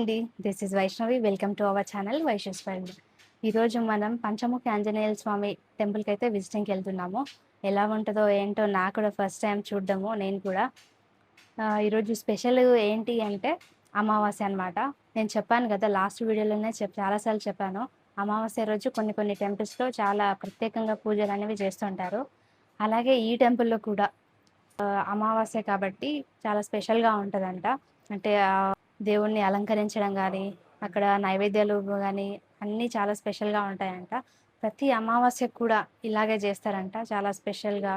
అండి. This is Vaishnavi. Welcome to our channel Vaishnav's world. ఈరోజు మనం పంచముఖి ఆంజనేయ స్వామి టెంపుల్కి అయితే విజిటింగ్కి వెళ్తున్నాము. ఎలా ఉంటుందో ఏంటో నాకు కూడా ఫస్ట్ టైం చూడడము. నేను కూడా ఈరోజు స్పెషల్ ఏంటి అంటే అమావాస్య అనమాట. నేను చెప్పాను కదా, లాస్ట్ వీడియోలోనే చాలాసార్లు చెప్పాను. అమావాస్య రోజు కొన్ని టెంపుల్స్లో చాలా ప్రత్యేకంగా పూజలు అనేవి చేస్తుంటారు. అలాగే ఈ టెంపుల్లో కూడా అమావాస్య కాబట్టి చాలా స్పెషల్గా ఉంటుందంట. అంటే దేవుణ్ణి అలంకరించడం కానీ, అక్కడ నైవేద్యాలు కానీ అన్నీ చాలా స్పెషల్గా ఉంటాయంట. ప్రతి అమావాస్యకు కూడా ఇలాగే చేస్తారంట. చాలా స్పెషల్గా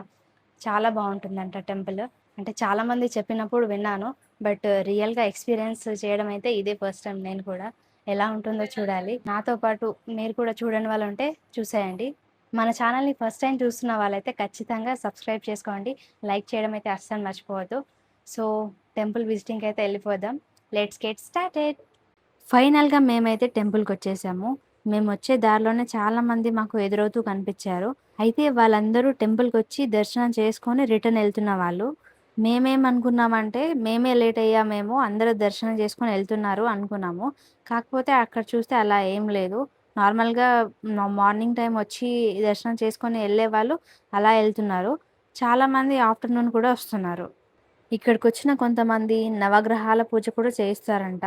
చాలా బాగుంటుందంట టెంపుల్. అంటే చాలామంది చెప్పినప్పుడు విన్నాను, బట్ రియల్గా ఎక్స్పీరియన్స్ చేయడం అయితే ఇదే ఫస్ట్ టైం. నేను కూడా ఎలా ఉంటుందో చూడాలి. నాతో పాటు మీరు కూడా చూడని వాళ్ళు ఉంటే చూసేయండి. మన ఛానల్ని ఫస్ట్ టైం చూస్తున్న వాళ్ళైతే ఖచ్చితంగా సబ్స్క్రైబ్ చేసుకోండి. లైక్ చేయడం అయితే అస్సలు మర్చిపోవద్దు. సో టెంపుల్ విజిటింగ్కి అయితే వెళ్ళిపోదాం. Let's get started. ఫైనల్గా మేమైతే టెంపుల్కి వచ్చేసాము. మేము వచ్చే దారిలోనే చాలామంది మాకు ఎదురవుతూ కనిపించారు. అయితే వాళ్ళందరూ టెంపుల్కి వచ్చి దర్శనం చేసుకొని రిటర్న్ వెళ్తున్న వాళ్ళు. మేమేమనుకున్నామంటే మేమే లేట్ అయ్యామేమో, అందరూ దర్శనం చేసుకొని వెళ్తున్నారు అనుకున్నాము. కాకపోతే అక్కడ చూస్తే అలా ఏం లేదు. నార్మల్గా మార్నింగ్ టైం వచ్చి దర్శనం చేసుకొని వెళ్ళే వాళ్ళు అలా వెళ్తున్నారు. చాలామంది ఆఫ్టర్నూన్ కూడా వస్తున్నారు. ఇక్కడికి వచ్చిన కొంతమంది నవగ్రహాల పూజ కూడా చేయిస్తారంట.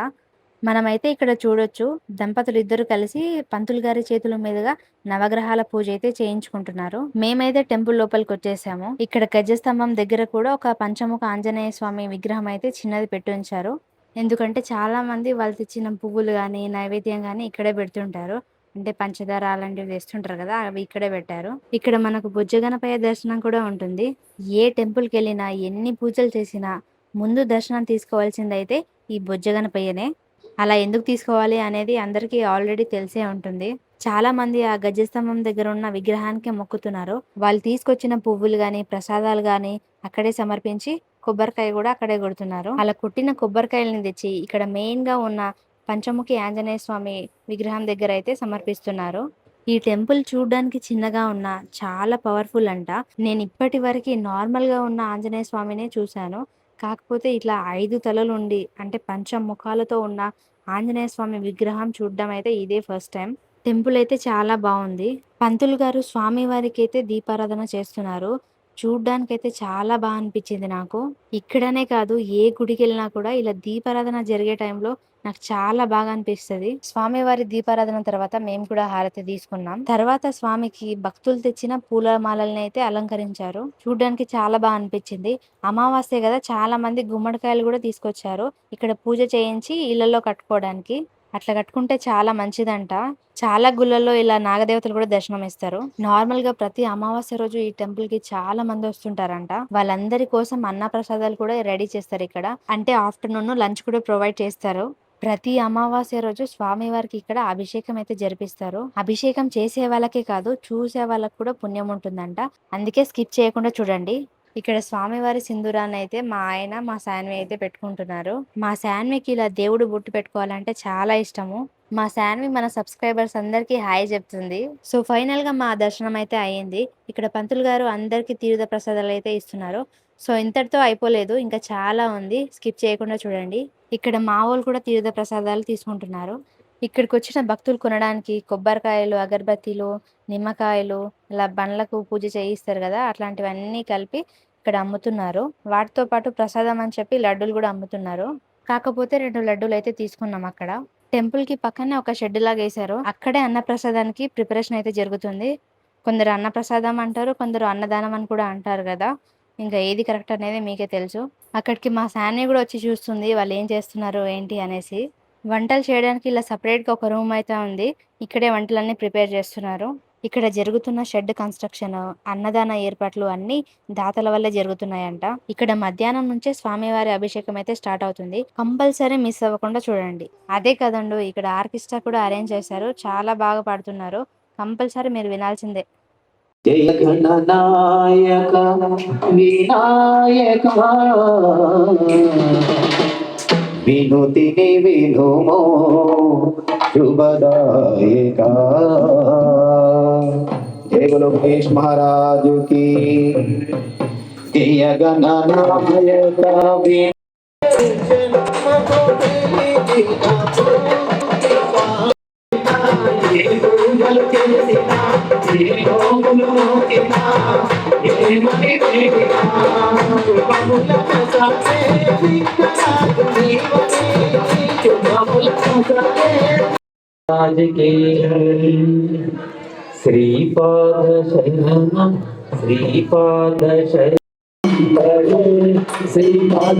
మనమైతే ఇక్కడ చూడొచ్చు, దంపతులు ఇద్దరు కలిసి పంతులు గారి చేతుల మీదుగా నవగ్రహాల పూజ అయితే చేయించుకుంటున్నారు. మేమైతే టెంపుల్ లోపలికి వచ్చేసాము. ఇక్కడ గజస్తంభం దగ్గర కూడా ఒక పంచముఖ ఆంజనేయ స్వామి విగ్రహం అయితే చిన్నది పెట్టి ఉంచారు. ఎందుకంటే చాలా మంది వాళ్ళు తెచ్చిన పువ్వులు కానీ నైవేద్యం కానీ ఇక్కడే పెడుతుంటారు. అంటే పంచదార అలాంటివి తెస్తుంటారు కదా, అవి ఇక్కడే పెట్టారు. ఇక్కడ మనకు బుజ్జగనపయ్య దర్శనం కూడా ఉంటుంది. ఏ టెంపుల్కి వెళ్ళినా ఎన్ని పూజలు చేసినా ముందు దర్శనం తీసుకోవాల్సిందైతే ఈ బుజ్జగనపయ్యనే. అలా ఎందుకు తీసుకోవాలి అనేది అందరికీ ఆల్రెడీ తెలిసే ఉంటుంది. చాలా మంది ఆ గజస్తంభం దగ్గర ఉన్న విగ్రహానికి మొక్కుతున్నారు. వాళ్ళు తీసుకొచ్చిన పువ్వులు గాని ప్రసాదాలు గాని అక్కడే సమర్పించి కొబ్బరికాయ కూడా అక్కడే కొడుతున్నారు. అలా కొట్టిన కొబ్బరికాయలని తెచ్చి ఇక్కడ మెయిన్ గా ఉన్న పంచముఖి ఆంజనేయ స్వామి విగ్రహం దగ్గర అయితే సమర్పిస్తున్నారు. ఈ టెంపుల్ చూడడానికి చిన్నగా ఉన్న చాలా పవర్ఫుల్ అంట. నేను ఇప్పటి వరకు నార్మల్ గా ఉన్న ఆంజనేయ స్వామినే చూశాను. కాకపోతే ఇట్లా 5 తలలు ఉండి అంటే పంచముఖాలతో ఉన్న ఆంజనేయ స్వామి విగ్రహం చూడడం అయితే ఇదే ఫస్ట్ టైం. టెంపుల్ అయితే చాలా బాగుంది. పంతులు గారు స్వామి వారికి అయితే దీపారాధన చేస్తున్నారు. చూడ్డానికైతే చాలా బాగా అనిపించింది నాకు. ఇక్కడనే కాదు, ఏ గుడికి వెళ్ళినా కూడా ఇలా దీపారాధన జరిగే టైంలో నాకు చాలా బాగా అనిపిస్తుంది. స్వామివారి దీపారాధన తర్వాత మేము కూడా హారతి తీసుకున్నాం. తర్వాత స్వామికి భక్తులు తెచ్చిన పూల మాలల్ని అయితే అలంకరించారు. చూడ్డానికి చాలా బాగా అనిపించింది. అమావాస్య కదా, చాలా మంది గుమ్మడికాయలు కూడా తీసుకొచ్చారు ఇక్కడ పూజ చేయించి ఇళ్లలో కట్టుకోవడానికి. అట్లా కట్టుకుంటే చాలా మంచిదంట. చాలా గుళ్ళల్లో ఇలా నాగదేవతలు కూడా దర్శనం ఇస్తారు. నార్మల్ గా ప్రతి అమావాస్య రోజు ఈ టెంపుల్ కి చాలా మంది వస్తుంటారంట. వాళ్ళందరి కోసం అన్న ప్రసాదాలు కూడా రెడీ చేస్తారు ఇక్కడ. అంటే ఆఫ్టర్నూన్ లంచ్ కూడా ప్రొవైడ్ చేస్తారు. ప్రతి అమావాస్య రోజు స్వామి వారికి ఇక్కడ అభిషేకం అయితే జరిపిస్తారు. అభిషేకం చేసే వాళ్ళకే కాదు, చూసే వాళ్ళకి కూడా పుణ్యం ఉంటుందంట. అందుకే స్కిప్ చేయకుండా చూడండి. ఇక్కడ స్వామివారి సింధూరాన్ని అయితే మా ఆయన మా శాన్వి అయితే పెట్టుకుంటున్నారు. మా శాన్వికి ఇలా దేవుడు బొట్టు పెట్టుకోవాలంటే చాలా ఇష్టము. మా శాన్వి మన సబ్స్క్రైబర్స్ అందరికీ హాయ్ చెప్తుంది. సో ఫైనల్ గా మా దర్శనం అయితే అయ్యింది. ఇక్కడ పంతులు గారు అందరికి తీర్థ ప్రసాదాలు అయితే ఇస్తున్నారు. సో ఇంతటితో అయిపోలేదు, ఇంకా చాలా ఉంది. స్కిప్ చేయకుండా చూడండి. ఇక్కడ మా వాళ్ళు కూడా తీర్థ ప్రసాదాలు తీసుకుంటున్నారు. ఇక్కడికి వచ్చిన భక్తులు కొనడానికి కొబ్బరికాయలు, అగరబత్తీలు, నిమ్మకాయలు, ఇలా బండ్లకు పూజ చేయిస్తారు కదా, అట్లాంటివన్నీ కలిపి ఇక్కడ అమ్ముతున్నారు. వాటితో పాటు ప్రసాదం అని చెప్పి లడ్డూలు కూడా అమ్ముతున్నారు. కాకపోతే 2 లడ్డూలు అయితే తీసుకున్నాం అక్కడ. టెంపుల్ కి పక్కనే ఒక షెడ్ లాగా వేశారు. అక్కడే అన్నప్రసాదానికి ప్రిపరేషన్ అయితే జరుగుతుంది. కొందరు అన్నప్రసాదం అంటారు, కొందరు అన్నదానం అని కూడా అంటారు కదా. ఇంకా ఏది కరెక్ట్ అనేది మీకే తెలుసు. అక్కడికి మా శాన్వి కూడా వచ్చి చూస్తుంది వాళ్ళు ఏం చేస్తున్నారు ఏంటి అనేసి. వంటలు చేయడానికి ఇలా సపరేట్ గా ఒక రూమ్ అయితే ఉంది. ఇక్కడే వంటలన్నీ ప్రిపేర్ చేస్తున్నారు. ఇక్కడ జరుగుతున్న షెడ్ కన్స్ట్రక్షన్, అన్నదాన ఏర్పాట్లు అన్ని దాతల వల్లే జరుగుతున్నాయంట. ఇక్కడ మధ్యాహ్నం నుంచే స్వామివారి అభిషేకం అయితే స్టార్ట్ అవుతుంది. కంపల్సరీ మిస్ అవ్వకుండా చూడండి. అదే కదండు, ఇక్కడ ఆర్కెస్ట్రా కూడా అరేంజ్ చేశారు. చాలా బాగా పాడుతున్నారు. కంపల్సరీ మీరు వినాల్సిందే. జయ గణనాయక వినాయక వినుతిని వినుమో శుభదాయక. జయ బోలో గణేష్ మహారాజు की జయ గణనాయక వినాయక రాజకే శ్రీపాద శరణం శ్రీపాద శరణం శ్రీపాద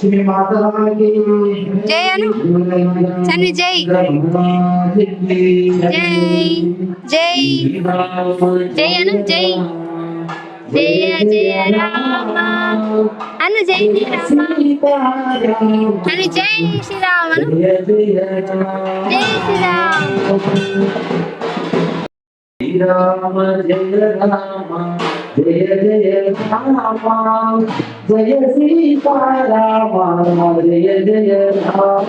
లక్ష్మీ మాతాకి జై అను చన్వి జై జై జై అను జై జయ జయ రామ అను జై శ్రీరామ అను జై శ్రీరామ అను జై శ్రీరామ్ శ్రీరామ జయ రామ జయ జయ రామ జయ సీతారామ జయ జయ రామ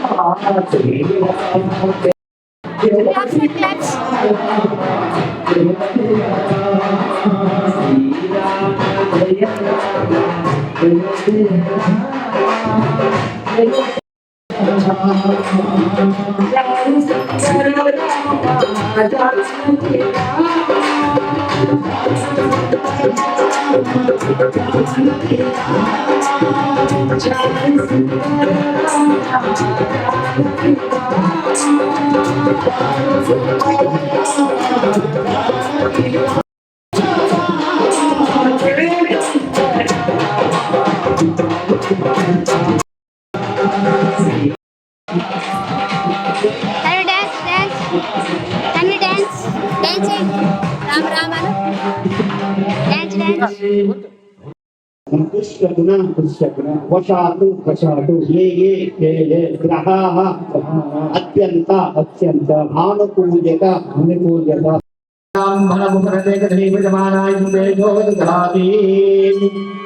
వశాతు గ్రహాః అత్యంత అనుకూల్యత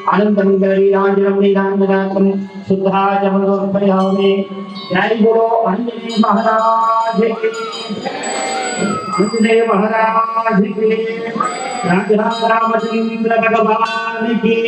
అనంతం గరీరాజనం నీరాంజనాకం శుద్ధాచమనోర్పయామి జై గురు అంజనేయ మహారాజ్ కి అంజనేయ మహారాజ్ కి రాజా రామచంద్ర భగవాన్ కి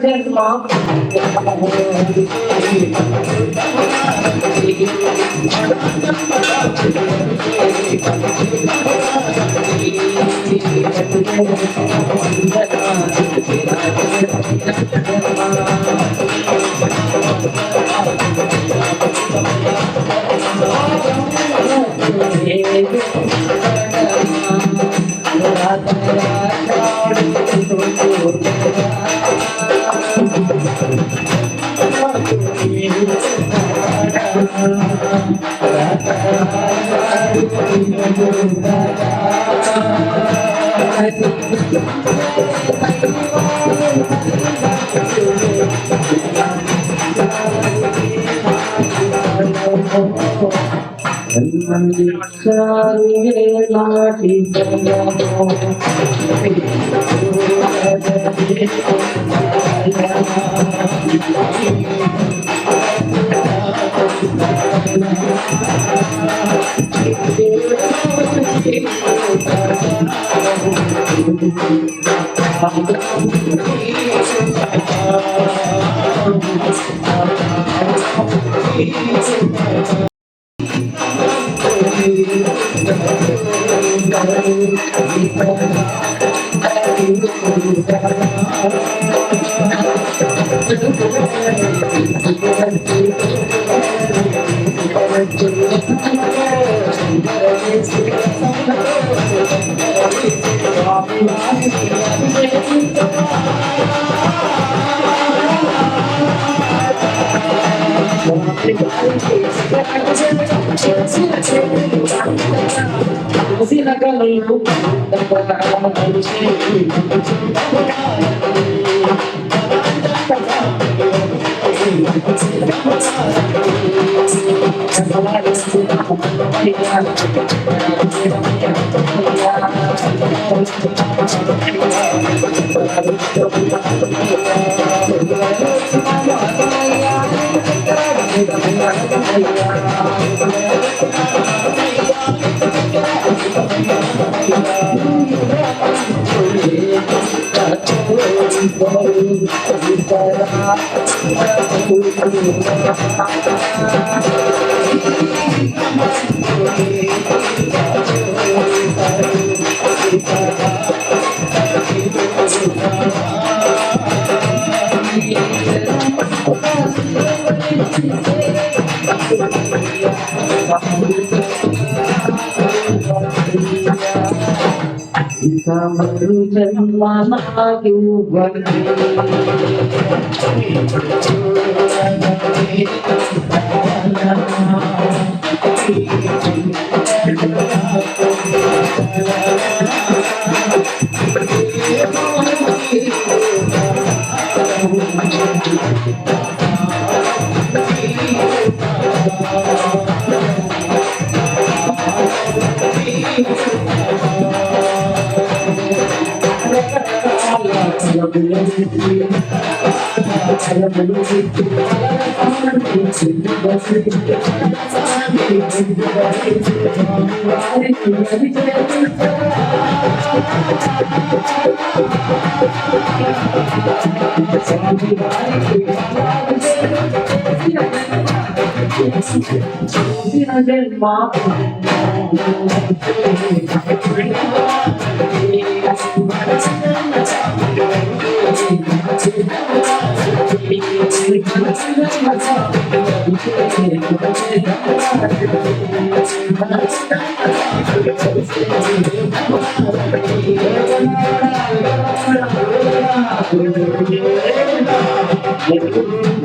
జన్మ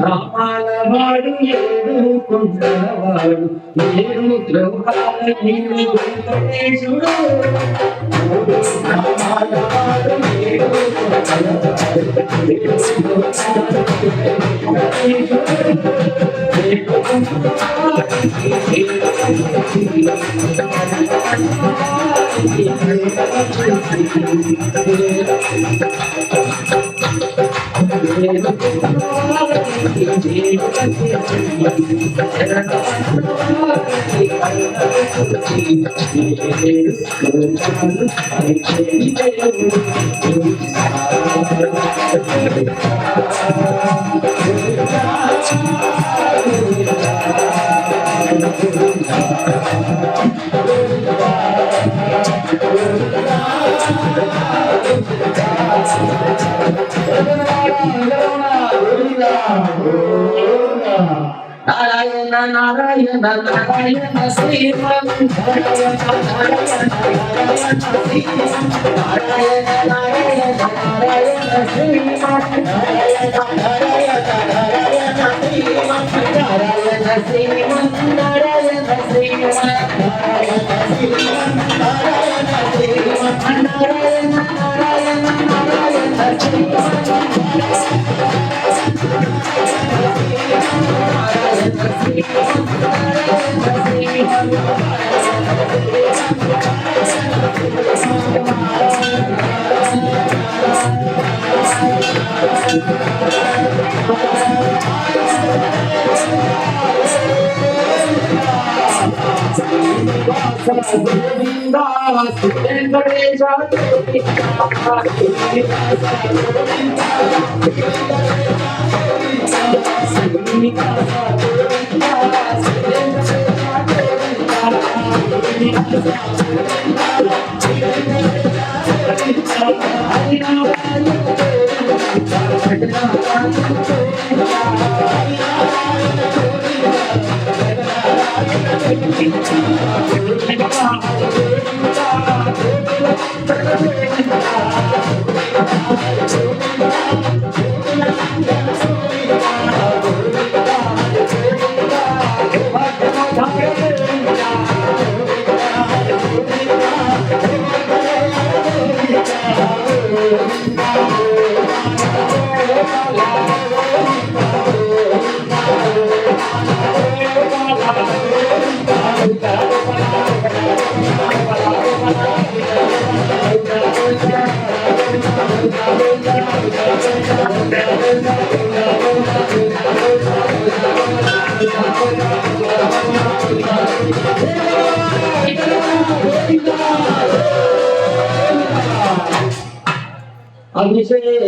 రామాలవాడు ఏడు కుండలవాడు ఏడు ద్రౌపాల నీడు వెంకటేశుడు రామాలవాడు ఏడు గోవిందా గోవిందా నారాయణ నారాయణ నారాయణ శ్రీమన్ నారాయణ నారాయణ నారాయణ శ్రీమన్ నారాయణ నారాయణ నారాయణ శ్రీమన్ నారాయణ నారాయణ నారాయణ శ్రీమన్ నారాయణ శ్రీమన్ నారాయణ శ్రీమన్ నారాయణ శ్రీమన్ నారాయణ శ్రీమన్ నారాయణ నారాయణ నారాయణ గోవిందా వెంకటేశ అభిషేక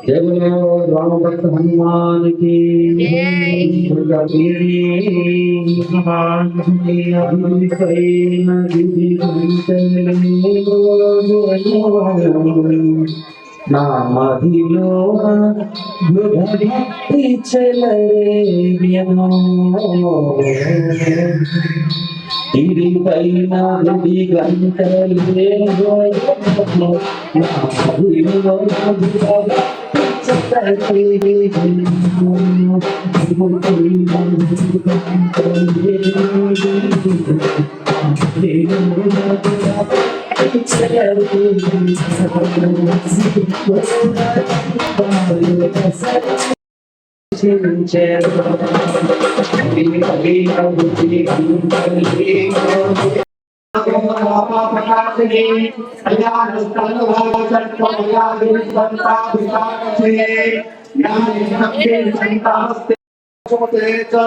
जय बोलो राम भक्त हनुमान की दुर्गा देवी నామదిలో భక్తి చెలరేవ్యమో ఇది పైన హృది గంటలే నామదిలో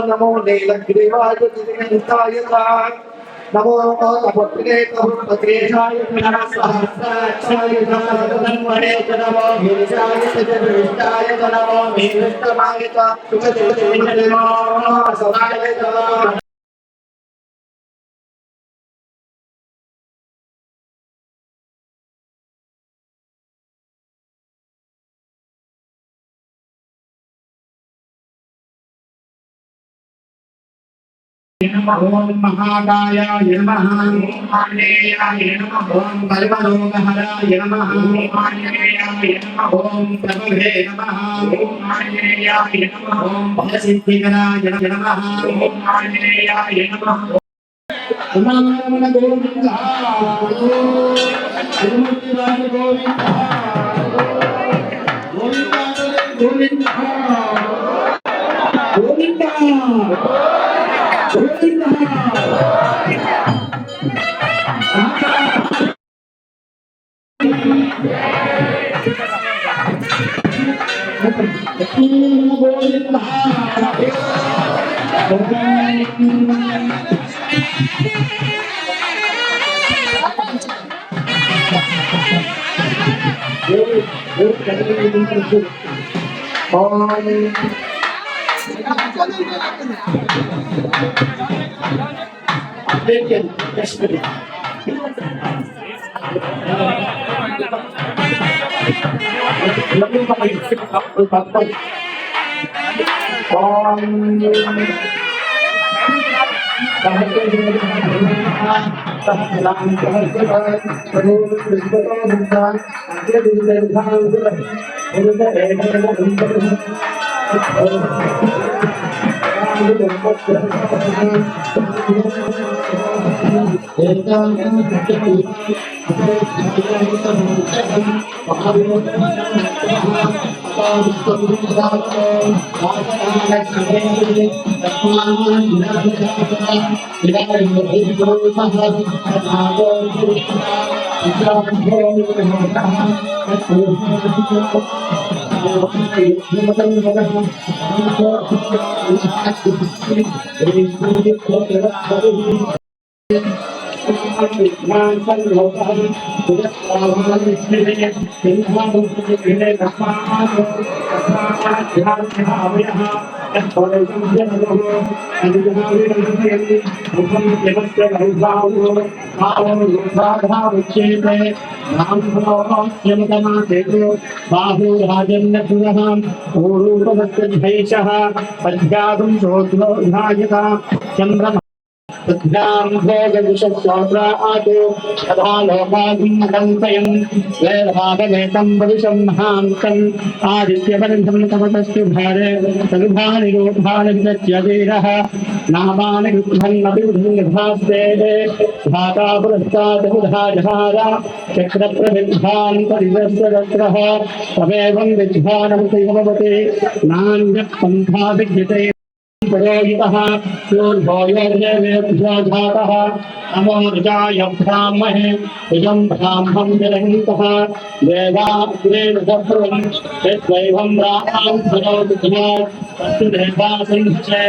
नमो नीलग्रीवाय नमो तपत्रे तपत्रेशाय सहस्राक्षाय नमो गिरिजाय चतुर्विष्टाय नमो मीनष्टमाय सदाय ओम महाकायाय नमः ओम आनेयाय नमः ओम सर्वलोकहराय नमः ओम आनेयाय नमः ओम सर्वभे नमः ओम आनेयाय नमः ओम भयसिद्धिकराय नमः ओम आनेयाय नमः उमानंद गोविंद हनुमंतराय गोविंद गोविंद गोविंद चंद्र तद्भ्यां भोगविषस्वात्रात् तथा लोकाग्निकल्पयन् वेदभागवेतं वरुषं महान्तम् आदित्यवर्धं तपतस्तु भारे तदुभानि रूपाणि विदच्यवीरः नामानि रुद्धन्नपि बुद्धिर्भास्ते धाता पुरस्तात् बुधा जहार चक्रप्रविद्धान् परिदस्य तत्रः तमेवं विद्वानमति भवति नान्यः पन्था विद्यते पुरोहितः सूर्भोयोर्यवेभ्योऽधातः नमो रुजाय ब्राह्मणे रुजं ब्राह्मं विरहितः देवाग्रेण सप्रुवं यद्वैवं रामां भरोति पुनः तस्तु देवासंश्चे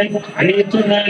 नीचने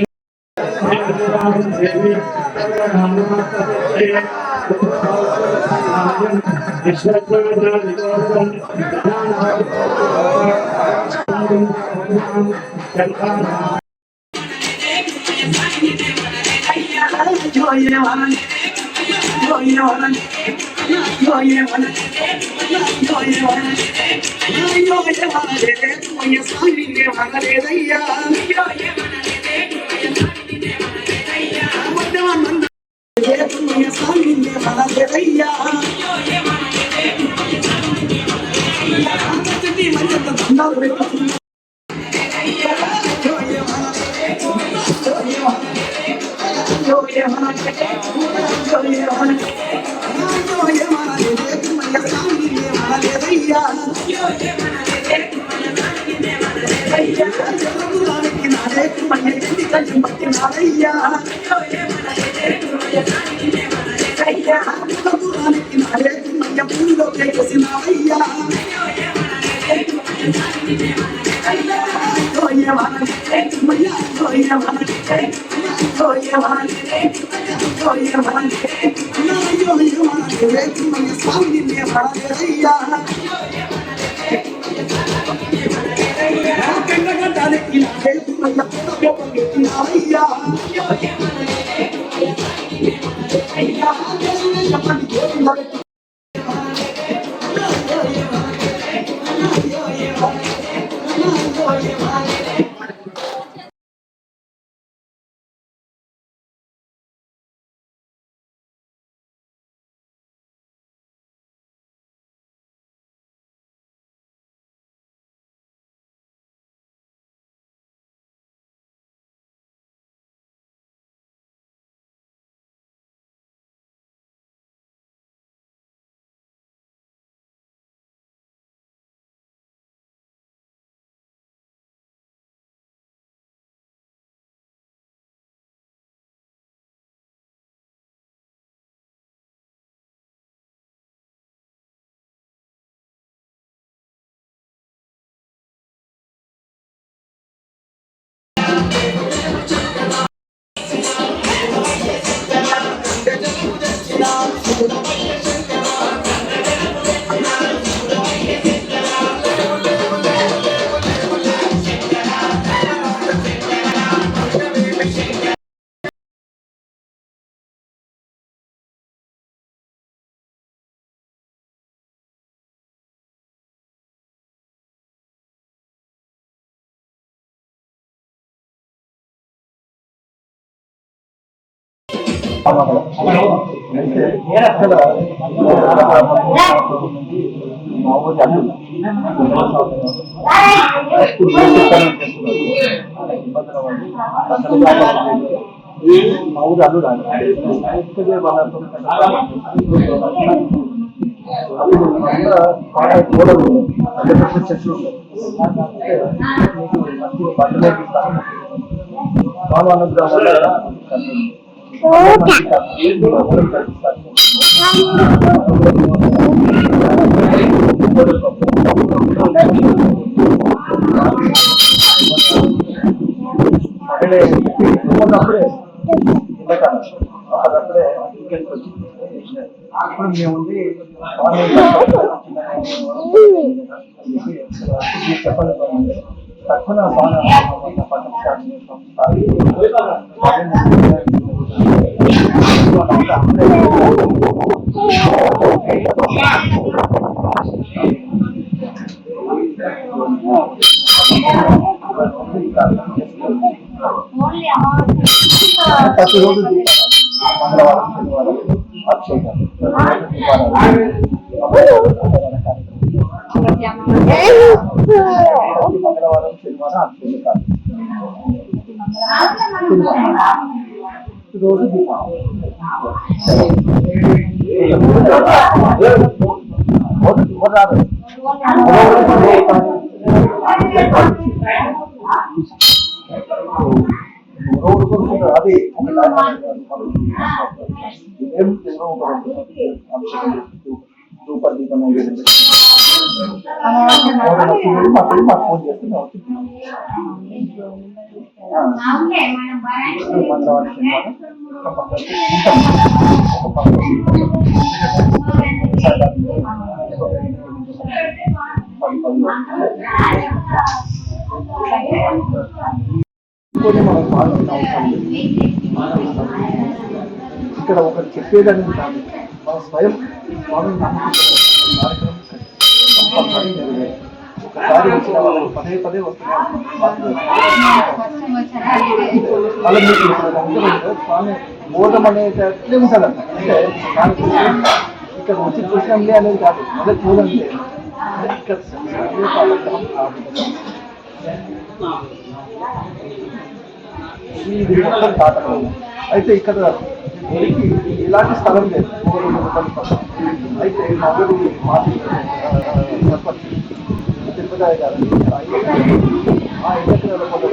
ఇంకోటి మనం పాల్గొనే అవసరం లేదు. ఇక్కడ ఒకరు చెప్పేదని కాదు, మన స్వయం స్వామి ఒకసారి వచ్చిన వాళ్ళకి పదే పదే వస్తున్నాయి. అలా మీకు స్వామి బోధం అనేది అట్లే ఉంటుందన్న. అంటే ఇక్కడ వచ్చి చూసినాంలే అనేది కాదు, అదే చూడండి ఇక్కడ ఇది మొత్తం తాటకం. అయితే ఇక్కడ ఎవరికి ఇలాంటి స్థలం లేదు. అయితే మా ఊరి మాజీ సర్పంచ్ తిరుపతి గారు 5 ఎకరాల పొలం,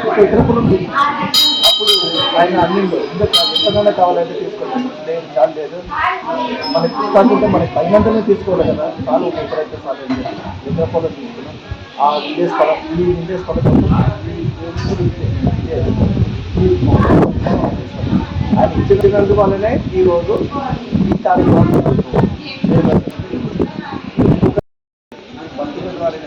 1 ఎకరం పొలం అప్పుడు ఆయన అన్నిండు ఎంతగానో కావాలంటే తీసుకోలేదు. లేదు చాలు, లేదు మనకి తీసుకుంటే మనకి పైనంతనే తీసుకోవాలి కదా, చాలు 1 ఎకరైతే చాలు ఎకర పొలం తీసుకున్నాం. ఆ ఉండే స్థలం ఈ ఉండే స్థలం ఆయన ఇచ్చినందు వల్లనే ఈరోజు ఈ కార్యక్రమం భక్తుల ద్వారా